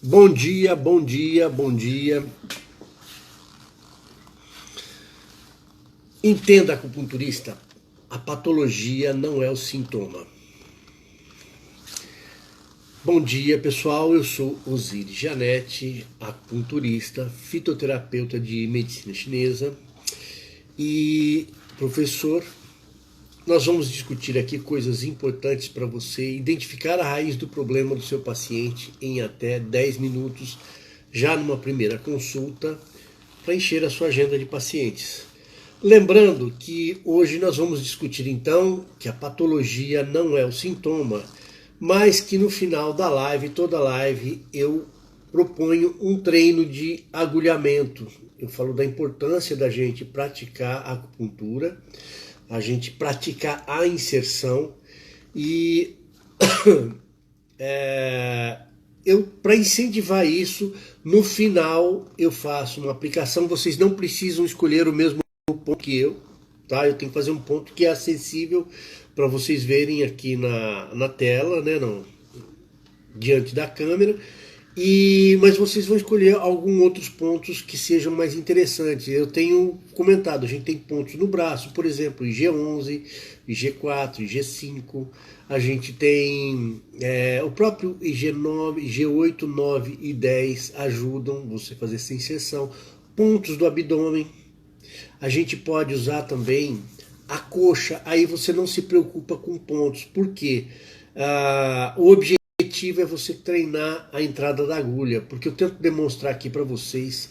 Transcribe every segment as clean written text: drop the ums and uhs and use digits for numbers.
Bom dia, bom dia, bom dia. Entenda, acupunturista, a patologia não é o sintoma. Bom dia, pessoal. Eu sou Osiris Janete, acupunturista, fitoterapeuta de medicina chinesa e professor. Nós vamos discutir aqui coisas importantes para você identificar a raiz do problema do seu paciente em até 10 minutos, já numa primeira consulta, para encher a sua agenda de pacientes. Lembrando que hoje nós vamos discutir então que a patologia não é o sintoma, mas que no final da live, toda live, eu proponho um treino de agulhamento. Eu falo da importância da gente praticar a acupuntura, a gente praticar a inserção e eu, para incentivar isso, no final eu faço uma aplicação. Vocês não precisam escolher o mesmo ponto que eu, tá? Eu tenho que fazer um ponto que é acessível para vocês verem aqui na tela, né? Diante da câmera. Mas vocês vão escolher alguns outros pontos que sejam mais interessantes. Eu tenho comentado, a gente tem pontos no braço, por exemplo, IG11, IG4, IG5. A gente tem o próprio IG9, IG8, 9 e 10 ajudam você a fazer essa inserção. Pontos do abdômen. A gente pode usar também a coxa, aí você não se preocupa com pontos, porque o objetivo é você treinar a entrada da agulha, porque eu tento demonstrar aqui para vocês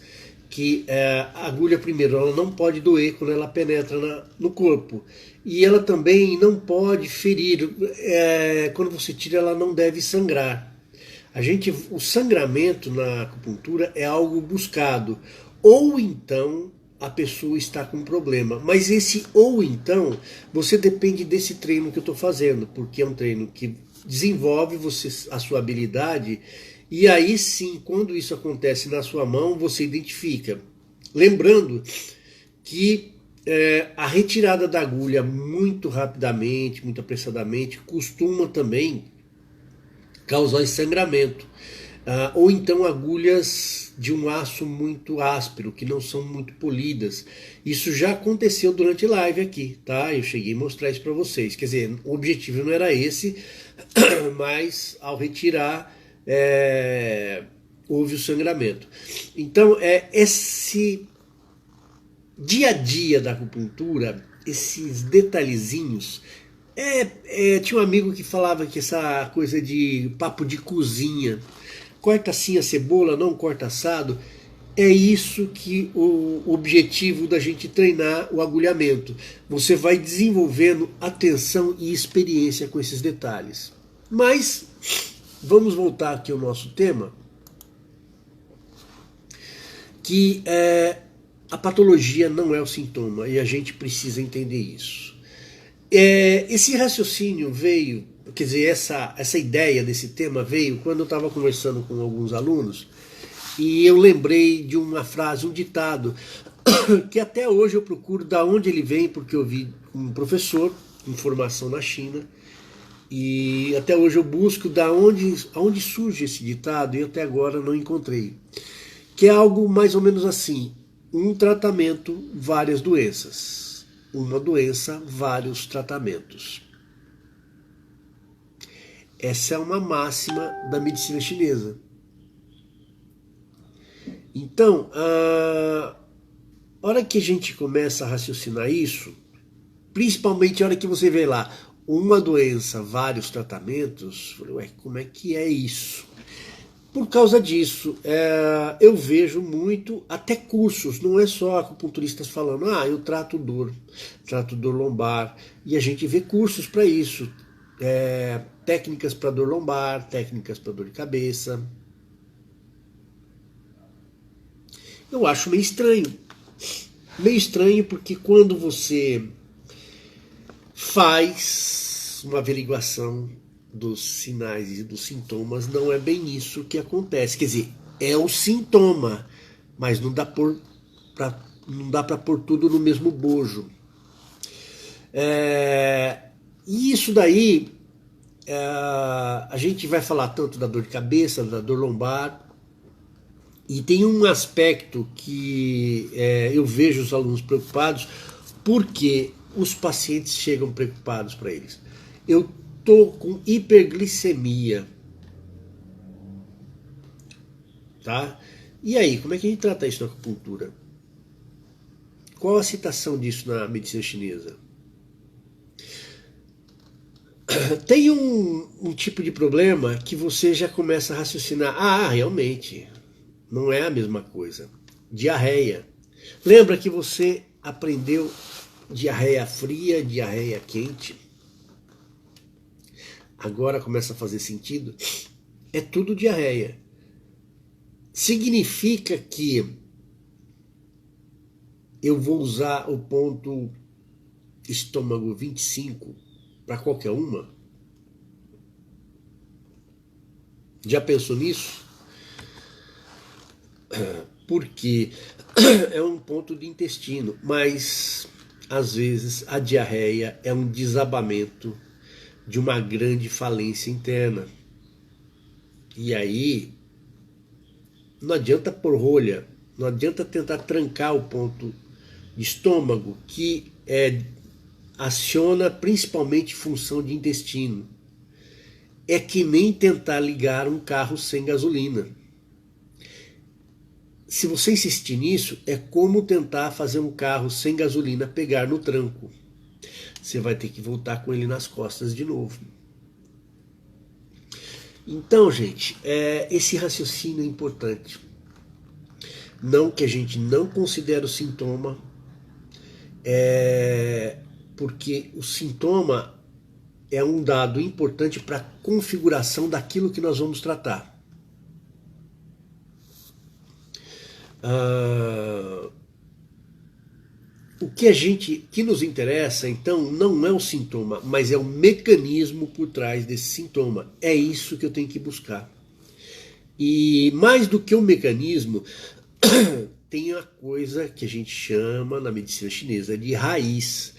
que a agulha, primeiro, ela não pode doer quando ela penetra no corpo, e ela também não pode ferir, quando você tira ela não deve sangrar. O sangramento na acupuntura é algo buscado, ou então a pessoa está com problema. Mas esse ou então, você depende desse treino que eu estou fazendo, porque é um treino que desenvolve a sua habilidade, e aí sim, quando isso acontece na sua mão, você identifica. Lembrando que a retirada da agulha muito rapidamente, muito apressadamente, costuma também causar sangramento. Ou então agulhas de um aço muito áspero, que não são muito polidas. Isso já aconteceu durante live aqui, tá? Eu cheguei a mostrar isso para vocês. Quer dizer, o objetivo não era esse, mas ao retirar, houve o sangramento. Então, esse dia a dia da acupuntura, esses detalhezinhos. Tinha um amigo que falava que essa coisa de papo de cozinha, corta assim a cebola, não corta assado, é isso que o objetivo da gente treinar o agulhamento. Você vai desenvolvendo atenção e experiência com esses detalhes. Mas vamos voltar aqui ao nosso tema, que a patologia não é o sintoma, e a gente precisa entender isso. Esse raciocínio veio, quer dizer, essa ideia desse tema veio quando eu estava conversando com alguns alunos, e eu lembrei de uma frase, um ditado, que até hoje eu procuro de onde ele vem, porque eu vi um professor com formação na China, e até hoje eu busco aonde surge esse ditado, e até agora não encontrei. Que é algo mais ou menos assim: um tratamento, várias doenças. Uma doença, vários tratamentos. Essa é uma máxima da medicina chinesa. Então, a hora que a gente começa a raciocinar isso, principalmente a hora que você vê lá, uma doença, vários tratamentos, como é que é isso? Por causa disso, eu vejo muito, até cursos, não é só acupunturistas falando, eu trato dor lombar, e a gente vê cursos para isso, técnicas para dor lombar, técnicas para dor de cabeça. Eu acho meio estranho porque quando você faz uma averiguação dos sinais e dos sintomas, não é bem isso que acontece. Quer dizer, é o sintoma, mas não dá para pôr tudo no mesmo bojo. E isso daí, a gente vai falar tanto da dor de cabeça, da dor lombar, E tem um aspecto que eu vejo os alunos preocupados, porque os pacientes chegam preocupados para eles. Eu tô com hiperglicemia, tá? E aí, como é que a gente trata isso na acupuntura? Qual a citação disso na medicina chinesa? Tem um tipo de problema que você já começa a raciocinar. Ah, realmente, não é a mesma coisa. Diarreia. Lembra que você aprendeu diarreia fria, diarreia quente? Agora começa a fazer sentido? É tudo diarreia. Significa que eu vou usar o ponto estômago 25 para qualquer uma? Já pensou nisso? Porque é um ponto de intestino, mas às vezes a diarreia é um desabamento de uma grande falência interna. E aí não adianta pôr rolha, não adianta tentar trancar o ponto de estômago, que aciona principalmente função de intestino. É que nem tentar ligar um carro sem gasolina. Se você insistir nisso, é como tentar fazer um carro sem gasolina pegar no tranco. Você vai ter que voltar com ele nas costas de novo. Então, gente, esse raciocínio é importante. Não que a gente não considere o sintoma, porque o sintoma é um dado importante para a configuração daquilo que nós vamos tratar. O que nos interessa, então, não é o sintoma, mas é o mecanismo por trás desse sintoma. É isso que eu tenho que buscar. E mais do que o mecanismo, tem a coisa que a gente chama na medicina chinesa de raiz,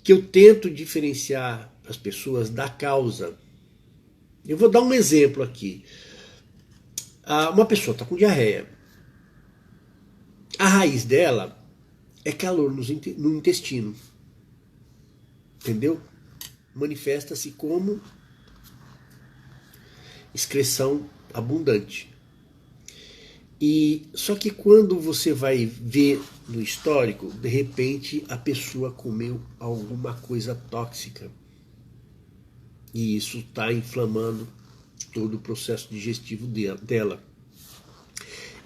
que eu tento diferenciar as pessoas da causa. Eu vou dar um exemplo aqui. Uma pessoa está com diarreia. A raiz dela é calor no intestino. Entendeu? Manifesta-se como excreção abundante. E só que quando você vai ver no histórico, de repente a pessoa comeu alguma coisa tóxica. E isso está inflamando todo o processo digestivo dela.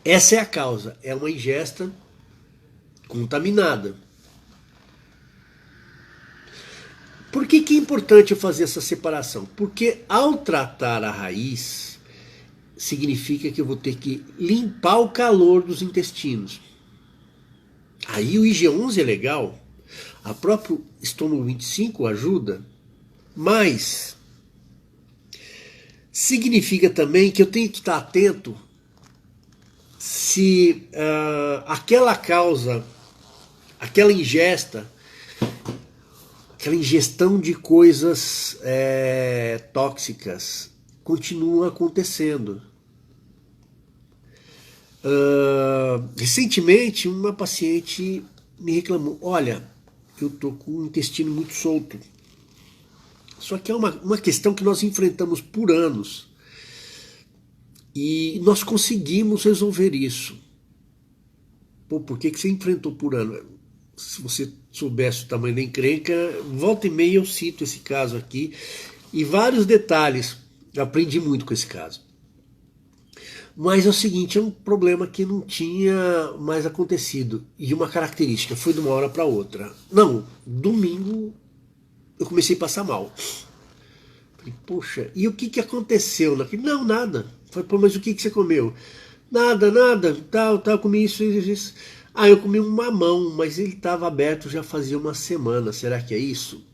Essa é a causa, é uma ingesta contaminada. Por que é importante eu fazer essa separação? Porque ao tratar a raiz, significa que eu vou ter que limpar o calor dos intestinos. Aí o IG11 é legal, a própria estômago 25 ajuda, mas significa também que eu tenho que estar atento se aquela causa, aquela ingestão de coisas tóxicas continua acontecendo. Recentemente uma paciente me reclamou: olha, eu tô com o intestino muito solto. Só que é uma questão que nós enfrentamos por anos. E nós conseguimos resolver isso. Pô, por que você enfrentou por ano? Se você soubesse o tamanho da encrenca, volta e meia eu cito esse caso aqui. E vários detalhes. Eu aprendi muito com esse caso. Mas é o seguinte, é um problema que não tinha mais acontecido. E uma característica, foi de uma hora para outra. Não, domingo eu comecei a passar mal. Falei, poxa, e o que aconteceu? Não, nada. Falei, pô, mas o que você comeu? Nada, tal, comi isso. Ah, eu comi um mamão, mas ele estava aberto já fazia uma semana. Será que é isso?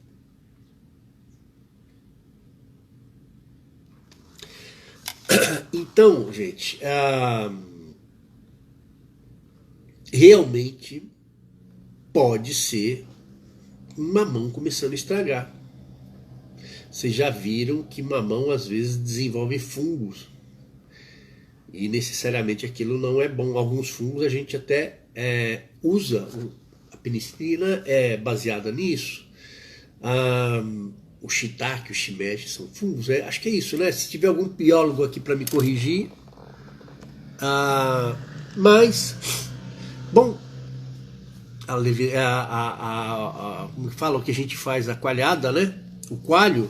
Então, gente, realmente pode ser um mamão começando a estragar. Vocês já viram que mamão às vezes desenvolve fungos. E necessariamente aquilo não é bom. Alguns fungos a gente até usa, a penicilina é baseada nisso. O shiitake, o shimeji são fungos, acho que é isso, né? Se tiver algum biólogo aqui para me corrigir. Mas, bom, como fala, o que a gente faz, a coalhada, né? O coalho.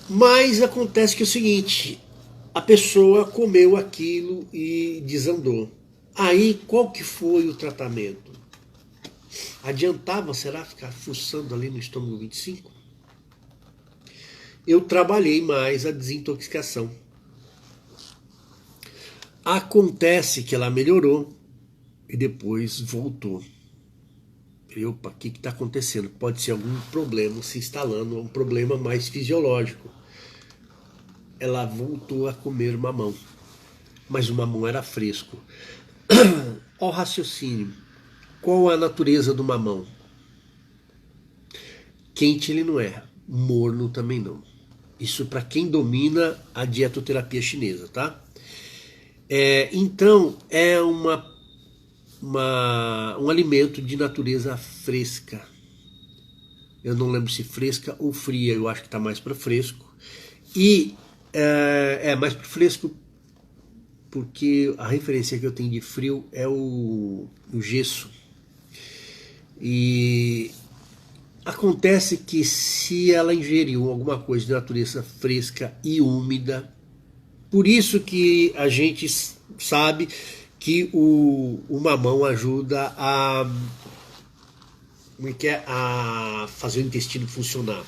Mas acontece que é o seguinte, a pessoa comeu aquilo e desandou. Aí, qual que foi o tratamento? Adiantava, será, ficar fuçando ali no estômago 25? Eu trabalhei mais a desintoxicação. Acontece que ela melhorou e depois voltou. Opa, o que está acontecendo? Pode ser algum problema se instalando, um problema mais fisiológico. Ela voltou a comer mamão, mas o mamão era fresco. Olha o raciocínio. Qual é a natureza do mamão? Quente ele não é, morno também não. Isso para quem domina a dietoterapia chinesa, tá? Então é um alimento de natureza fresca. Eu não lembro se fresca ou fria, eu acho que está mais para fresco. E mais para fresco porque a referência que eu tenho de frio é o gesso. E acontece que se ela ingeriu alguma coisa de natureza fresca e úmida, por isso que a gente sabe que o mamão ajuda a fazer o intestino funcionar.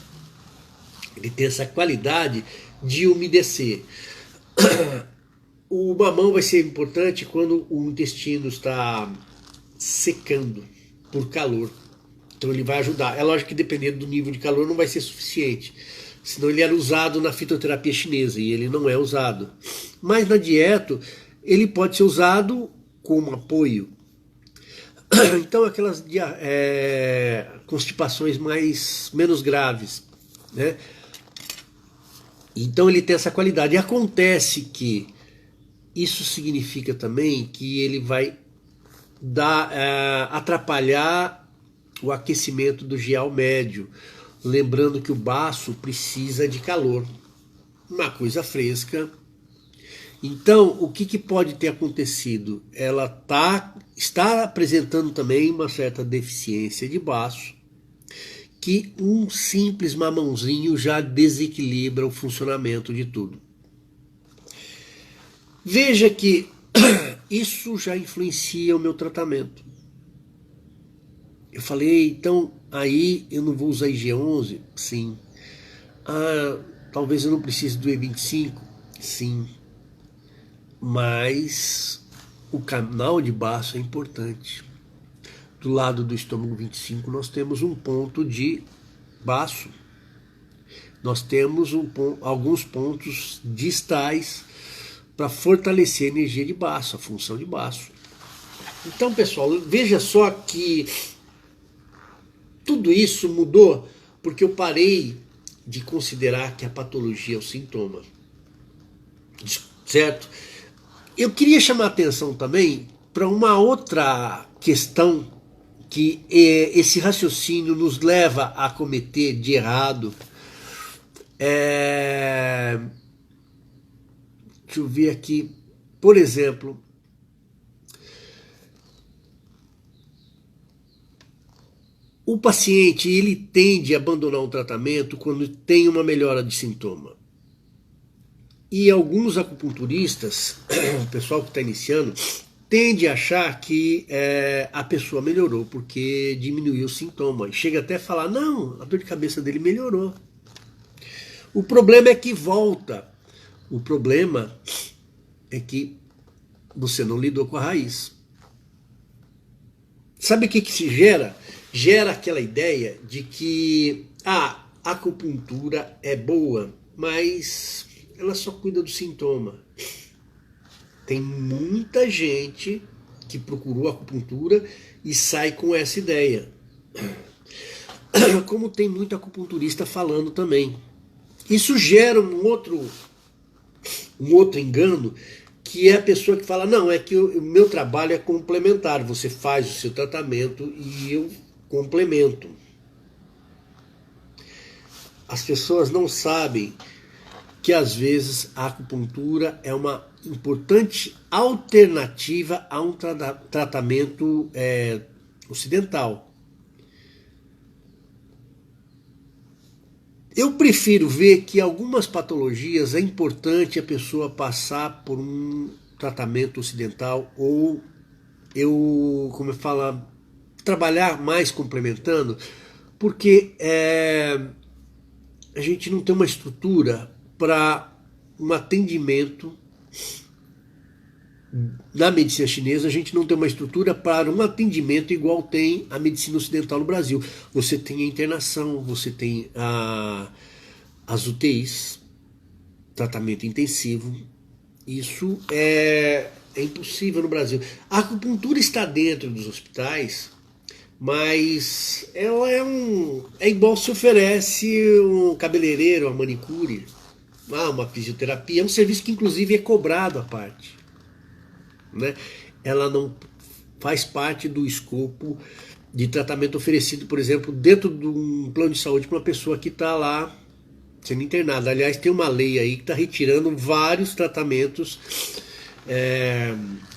Ele tem essa qualidade de umedecer. O mamão vai ser importante quando o intestino está secando por calor. Então ele vai ajudar. É lógico que dependendo do nível de calor não vai ser suficiente. Senão ele era usado na fitoterapia chinesa e ele não é usado. Mas na dieta ele pode ser usado como apoio. Então aquelas constipações menos graves, né? Então ele tem essa qualidade. E acontece que isso significa também que ele vai atrapalhar o aquecimento do GEAL médio. Lembrando que o baço precisa de calor. Uma coisa fresca. Então, o que pode ter acontecido? Ela está apresentando também uma certa deficiência de baço, que um simples mamãozinho já desequilibra o funcionamento de tudo. Veja que isso já influencia o meu tratamento. Eu falei, então aí eu não vou usar IG11? Sim. Talvez eu não precise do E25? Sim. Mas o canal de baço é importante. Do lado do estômago 25 nós temos um ponto de baço. Nós temos alguns pontos distais para fortalecer a energia de baço, a função de baço. Então, pessoal, veja só que tudo isso mudou porque eu parei de considerar que a patologia é o sintoma. Certo? Eu queria chamar a atenção também para uma outra questão que esse raciocínio nos leva a cometer de errado. Deixa eu ver aqui. Por exemplo, o paciente ele tende a abandonar um tratamento quando tem uma melhora de sintoma. E alguns acupunturistas, o pessoal que está iniciando, tende a achar que a pessoa melhorou porque diminuiu o sintoma. E chega até a falar, não, a dor de cabeça dele melhorou. O problema é que volta. O problema é que você não lidou com a raiz. Sabe o que se gera? Gera aquela ideia de que a acupuntura é boa, mas ela só cuida do sintoma. Tem muita gente que procurou acupuntura e sai com essa ideia. Como tem muito acupunturista falando também. Isso gera um outro engano, que é a pessoa que fala, não, é que o meu trabalho é complementar, você faz o seu tratamento e eu complemento. As pessoas não sabem que às vezes a acupuntura é uma importante alternativa a um tratamento ocidental. Eu prefiro ver que algumas patologias é importante a pessoa passar por um tratamento ocidental ou como eu falo, trabalhar mais complementando, porque a gente não tem uma estrutura para um atendimento na medicina chinesa, a gente não tem uma estrutura para um atendimento igual tem a medicina ocidental no Brasil. Você tem a internação, você tem as UTIs, tratamento intensivo. Isso é impossível no Brasil. A acupuntura está dentro dos hospitais, mas ela é igual se oferece um cabeleireiro, uma manicure, uma fisioterapia. É um serviço que inclusive é cobrado à parte, né? Ela não faz parte do escopo de tratamento oferecido, por exemplo, dentro de um plano de saúde para uma pessoa que está lá sendo internada. Aliás, tem uma lei aí que está retirando vários tratamentos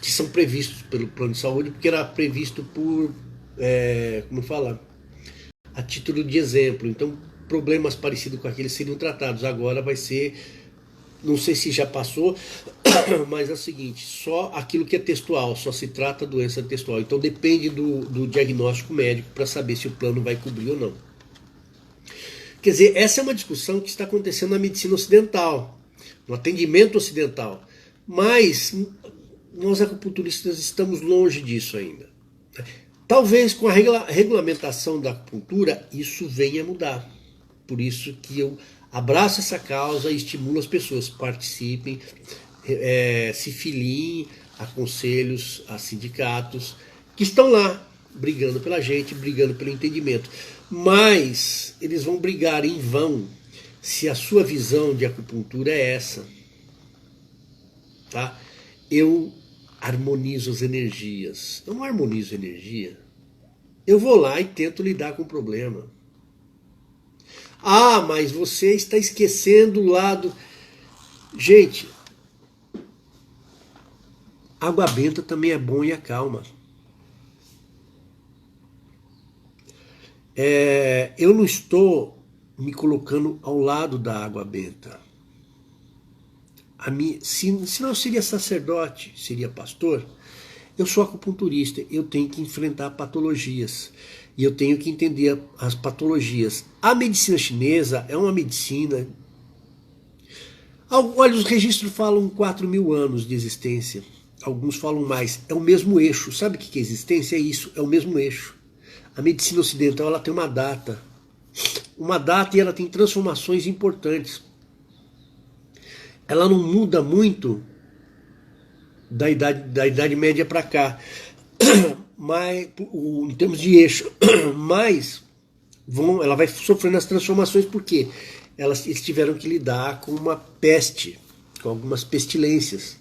que são previstos pelo plano de saúde, porque era previsto por, como fala, a título de exemplo. Então, problemas parecidos com aqueles seriam tratados. Agora vai ser, não sei se já passou, mas é o seguinte, só aquilo que é textual, só se trata doença textual. Então depende do diagnóstico médico para saber se o plano vai cobrir ou não. Quer dizer, essa é uma discussão que está acontecendo na medicina ocidental, no atendimento ocidental. Mas nós acupunturistas estamos longe disso ainda. Talvez com a regulamentação da acupuntura isso venha a mudar. Por isso que eu abraço essa causa e estimulo as pessoas, participem, se filiem a conselhos, a sindicatos, que estão lá brigando pela gente, brigando pelo entendimento. Mas eles vão brigar em vão se a sua visão de acupuntura é essa. Tá? Eu harmonizo as energias. Eu não harmonizo energia. Eu vou lá e tento lidar com o problema. Ah, mas você está esquecendo o lado... Gente, água benta também é bom e acalma. Eu não estou me colocando ao lado da água benta. Se não seria sacerdote, seria pastor. Eu sou acupunturista, eu tenho que enfrentar patologias. E eu tenho que entender as patologias. A medicina chinesa é uma medicina... Olha, os registros falam 4.000 anos de existência. Alguns falam mais. É o mesmo eixo. Sabe o que é existência? É isso, é o mesmo eixo. A medicina ocidental ela tem uma data. Uma data e ela tem transformações importantes. Ela não muda muito da Idade Média para cá, mas, em termos de eixo, mas ela vai sofrendo as transformações porque eles tiveram que lidar com uma peste, com algumas pestilências,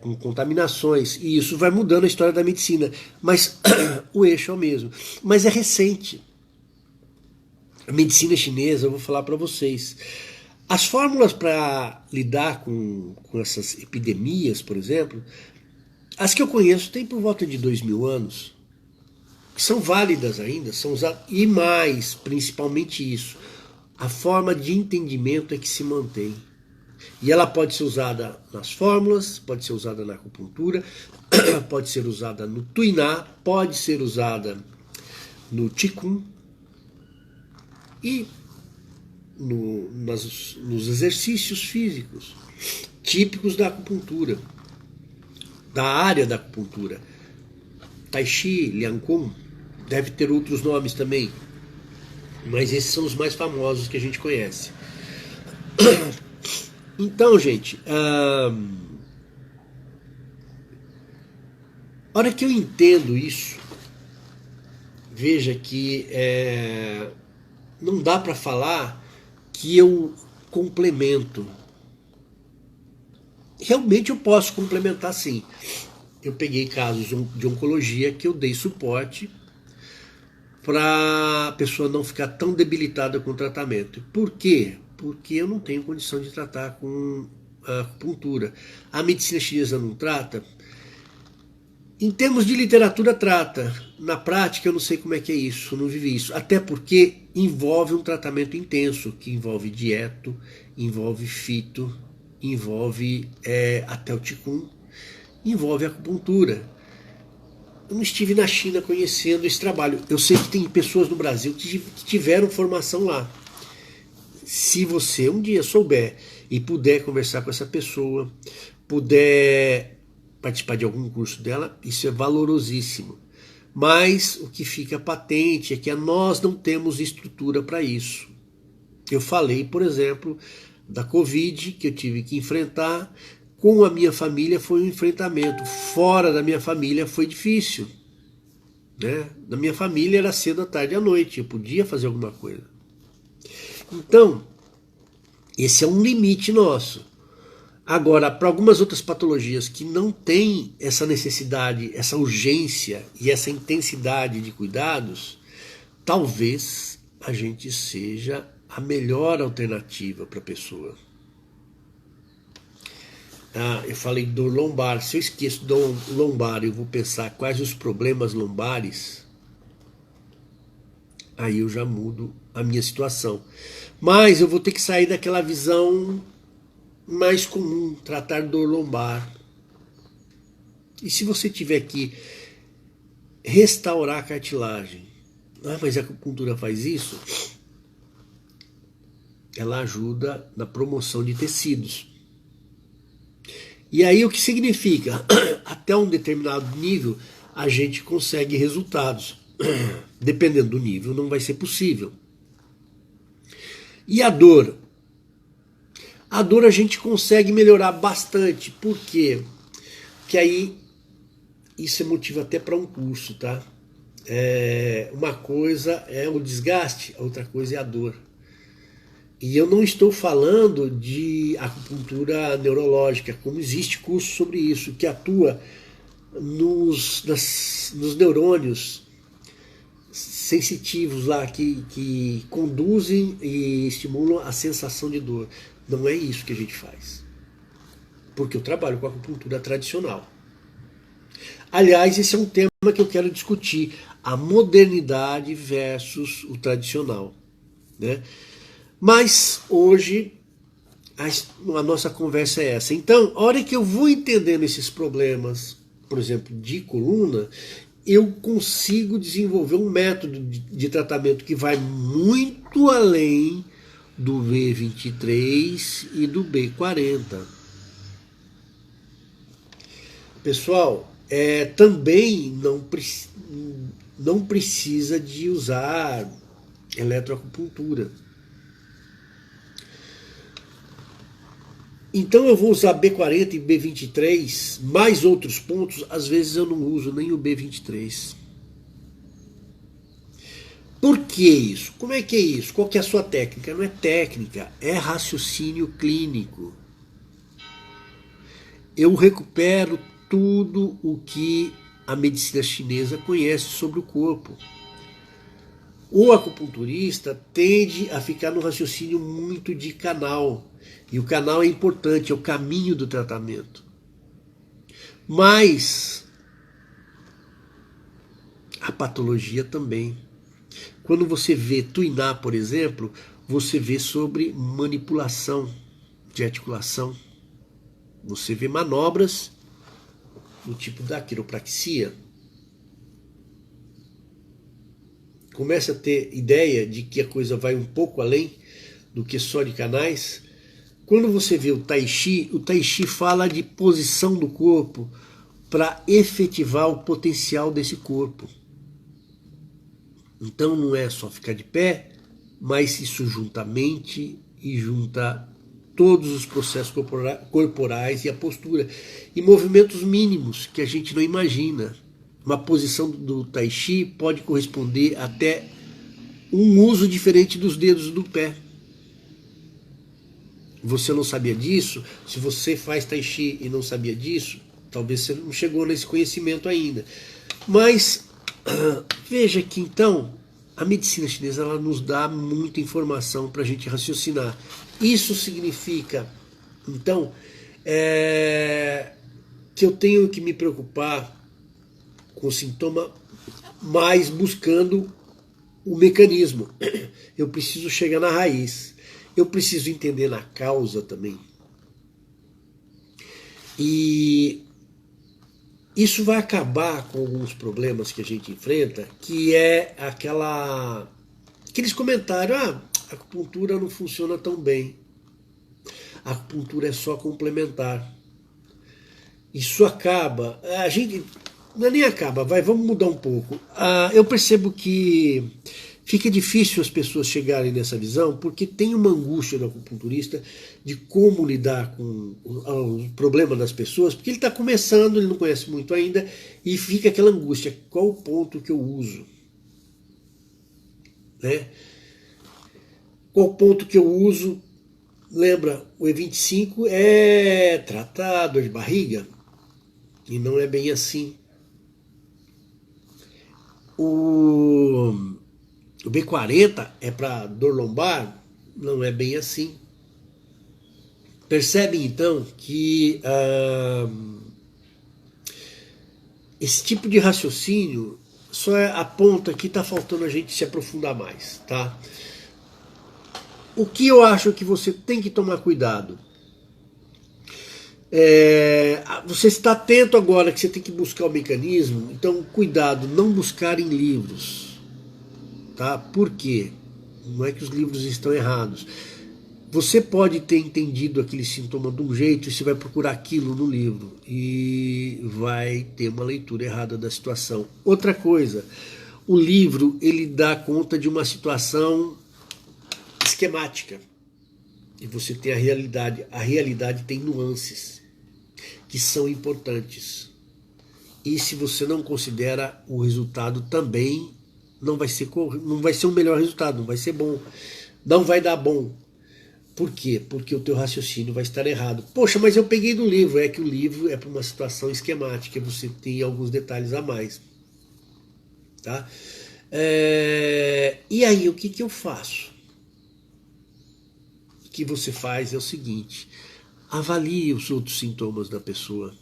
com contaminações, e isso vai mudando a história da medicina, mas o eixo é o mesmo. Mas é recente. A medicina chinesa, eu vou falar para vocês, as fórmulas para lidar com essas epidemias, por exemplo, as que eu conheço têm por volta de 2.000 anos, que são válidas ainda, são usadas, e mais, principalmente isso, a forma de entendimento é que se mantém. E ela pode ser usada nas fórmulas, pode ser usada na acupuntura, pode ser usada no tuiná, pode ser usada no qigong e nos exercícios físicos típicos da acupuntura, da área da acupuntura. Tai Chi, Liang Kun, deve ter outros nomes também, mas esses são os mais famosos que a gente conhece. Então, gente, a hora que eu entendo isso, veja que não dá para falar que eu complemento. realmente eu posso complementar sim. Eu peguei casos de oncologia que eu dei suporte para a pessoa não ficar tão debilitada com o tratamento. Por quê? Porque eu não tenho condição de tratar com a acupuntura. A medicina chinesa não trata. Em termos de literatura trata. Na prática eu não sei como é que é isso, não vivi isso. Até porque envolve um tratamento intenso, que envolve dieto, envolve fito, envolve até o Qigong, envolve acupuntura. Eu não estive na China conhecendo esse trabalho. Eu sei que tem pessoas no Brasil que tiveram formação lá. Se você um dia souber e puder conversar com essa pessoa, puder participar de algum curso dela, isso é valorosíssimo. Mas o que fica patente é que nós não temos estrutura para isso. Eu falei, por exemplo, da Covid, que eu tive que enfrentar. Com a minha família foi um enfrentamento. Fora da minha família foi difícil. Né? Na minha família era cedo, à tarde e à noite. Eu podia fazer alguma coisa. Então, esse é um limite nosso. Agora, para algumas outras patologias que não têm essa necessidade, essa urgência e essa intensidade de cuidados, talvez a gente seja a melhor alternativa para a pessoa. Eu falei dor lombar. Se eu esqueço dor lombar e eu vou pensar quais os problemas lombares, aí eu já mudo a minha situação. Mas eu vou ter que sair daquela visão mais comum, tratar dor lombar. E se você tiver que restaurar a cartilagem, mas a acupuntura faz isso? Ela ajuda na promoção de tecidos. E aí o que significa? Até um determinado nível a gente consegue resultados. Dependendo do nível não vai ser possível. E a dor? A dor a gente consegue melhorar bastante. Por quê? Porque aí isso é motivo até para um curso, tá? Uma coisa é o desgaste, a outra coisa é a dor. E eu não estou falando de acupuntura neurológica, como existe curso sobre isso, que atua nos neurônios sensitivos lá, que conduzem e estimulam a sensação de dor. Não é isso que a gente faz. Porque eu trabalho com acupuntura tradicional. Aliás, esse é um tema que eu quero discutir, a modernidade versus o tradicional, né? Mas hoje a nossa conversa é essa. Então, a hora que eu vou entendendo esses problemas, por exemplo, de coluna, eu consigo desenvolver um método de tratamento que vai muito além do B23 e do B40. Pessoal, também não precisa de usar eletroacupuntura. Então eu vou usar B40 e B23, mais outros pontos, às vezes eu não uso nem o B23. Por que isso? Como é que é isso? Qual que é a sua técnica? Não é técnica, é raciocínio clínico. Eu recupero tudo o que a medicina chinesa conhece sobre o corpo. O acupunturista tende a ficar no raciocínio muito de canal. E o canal é importante, é o caminho do tratamento. Mas a patologia também. Quando você vê Tuiná, por exemplo, você vê sobre manipulação de articulação. Você vê manobras do tipo da quiropraxia. Começa a ter ideia de que a coisa vai um pouco além do que só de canais. Quando você vê o Tai Chi fala de posição do corpo para efetivar o potencial desse corpo. Então não é só ficar de pé, mas isso junta a mente e junta todos os processos corporais e a postura. E movimentos mínimos que a gente não imagina. Uma posição do Tai Chi pode corresponder até um uso diferente dos dedos do pé. você não sabia disso, se você faz Tai Chi e não sabia disso, talvez você não chegou nesse conhecimento ainda. Mas veja que então a medicina chinesa ela nos dá muita informação para a gente raciocinar. Isso significa, então, que eu tenho que me preocupar com o sintoma mais buscando o mecanismo. Eu preciso chegar na raiz. Eu preciso entender na causa também. E isso vai acabar com alguns problemas que a gente enfrenta, que é aqueles comentários, a acupuntura não funciona tão bem. A acupuntura é só complementar. Isso acaba, a gente não é nem acaba, vamos mudar um pouco. Eu percebo que fica difícil as pessoas chegarem nessa visão, porque tem uma angústia do acupunturista de como lidar com o problema das pessoas, porque ele está começando, ele não conhece muito ainda, e fica aquela angústia, qual o ponto que eu uso? Né? Qual o ponto que eu uso? Lembra, o E25 é tratar dor de barriga, e não é bem assim. O B40 é para dor lombar? Não é bem assim. Percebem então que esse tipo de raciocínio só aponta que está faltando a gente se aprofundar mais, tá? O que eu acho que você tem que tomar cuidado? Você está atento agora que você tem que buscar o mecanismo, então cuidado, não buscar em livros, tá? Por quê? Não é que os livros estão errados. Você pode ter entendido aquele sintoma de um jeito e você vai procurar aquilo no livro e vai ter uma leitura errada da situação. Outra coisa, o livro ele dá conta de uma situação esquemática e você tem a realidade. A realidade tem nuances que são importantes. E se você não considera, o resultado também não vai ser um melhor resultado, não vai ser bom, não vai dar bom. Por quê? Porque o teu raciocínio vai estar errado. Poxa, mas eu peguei do livro. É que o livro é para uma situação esquemática, você tem alguns detalhes a mais. Tá? E aí, o que eu faço? O que você faz é o seguinte: avalie os outros sintomas da pessoa,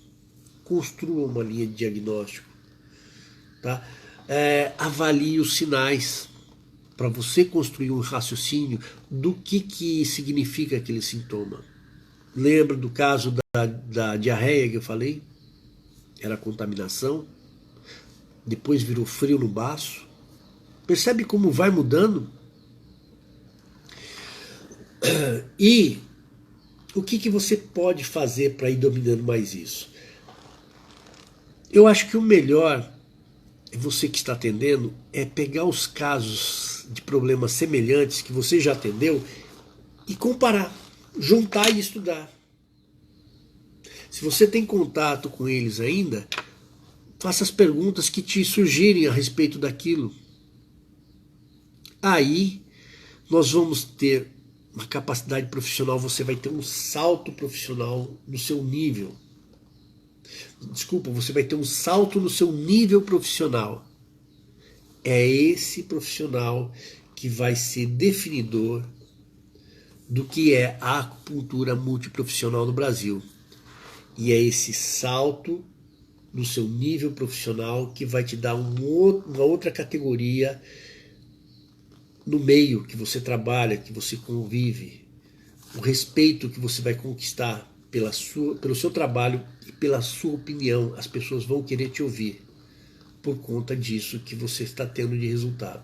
construa uma linha de diagnóstico, tá? Avalie os sinais para você construir um raciocínio do que significa aquele sintoma. Lembra do caso da diarreia que eu falei? Era contaminação, depois virou frio no baço. Percebe como vai mudando? E o que você pode fazer para ir dominando mais isso? Eu acho que o melhor, você que está atendendo, é pegar os casos de problemas semelhantes que você já atendeu e comparar, juntar e estudar. Se você tem contato com eles ainda, faça as perguntas que te surgirem a respeito daquilo. Aí nós vamos ter uma capacidade profissional, você vai ter um salto profissional no seu nível. Desculpa, você vai ter um salto no seu nível profissional. É esse profissional que vai ser definidor do que é a acupuntura multiprofissional no Brasil. E é esse salto no seu nível profissional que vai te dar uma outra categoria no meio que você trabalha, que você convive, o respeito que você vai conquistar pelo seu trabalho e pela sua opinião. As pessoas vão querer te ouvir por conta disso que você está tendo de resultado.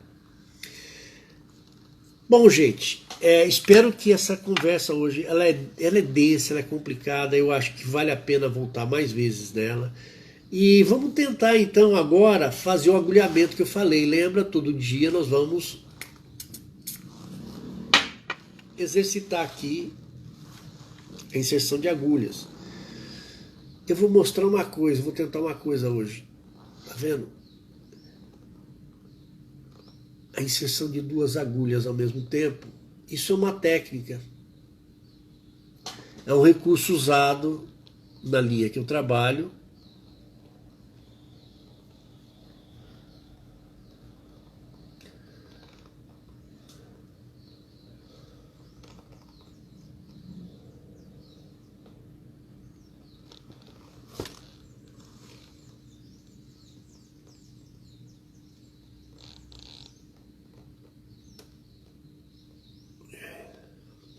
Bom, gente, espero que essa conversa hoje, ela é densa, ela é complicada, eu acho que vale a pena voltar mais vezes nela. E vamos tentar então agora fazer o agulhamento que eu falei. Lembra, todo dia nós vamos exercitar aqui a inserção de agulhas. Eu vou mostrar uma coisa, vou tentar uma coisa hoje. Tá vendo? A inserção de 2 agulhas ao mesmo tempo. Isso é uma técnica. É um recurso usado na linha que eu trabalho.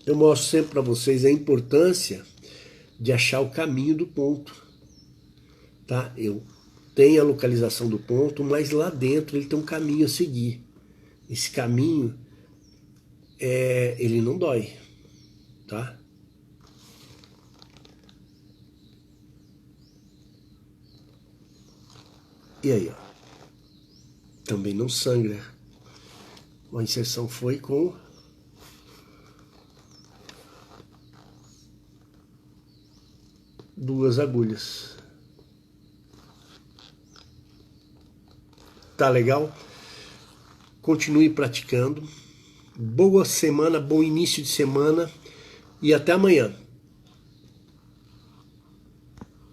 Eu mostro sempre para vocês a importância de achar o caminho do ponto, tá? Eu tenho a localização do ponto, mas lá dentro ele tem um caminho a seguir. Esse caminho, ele não dói, tá? E aí, ó. Também não sangra. A inserção foi com duas agulhas. Tá legal? Continue praticando. Boa semana, bom início de semana e até amanhã.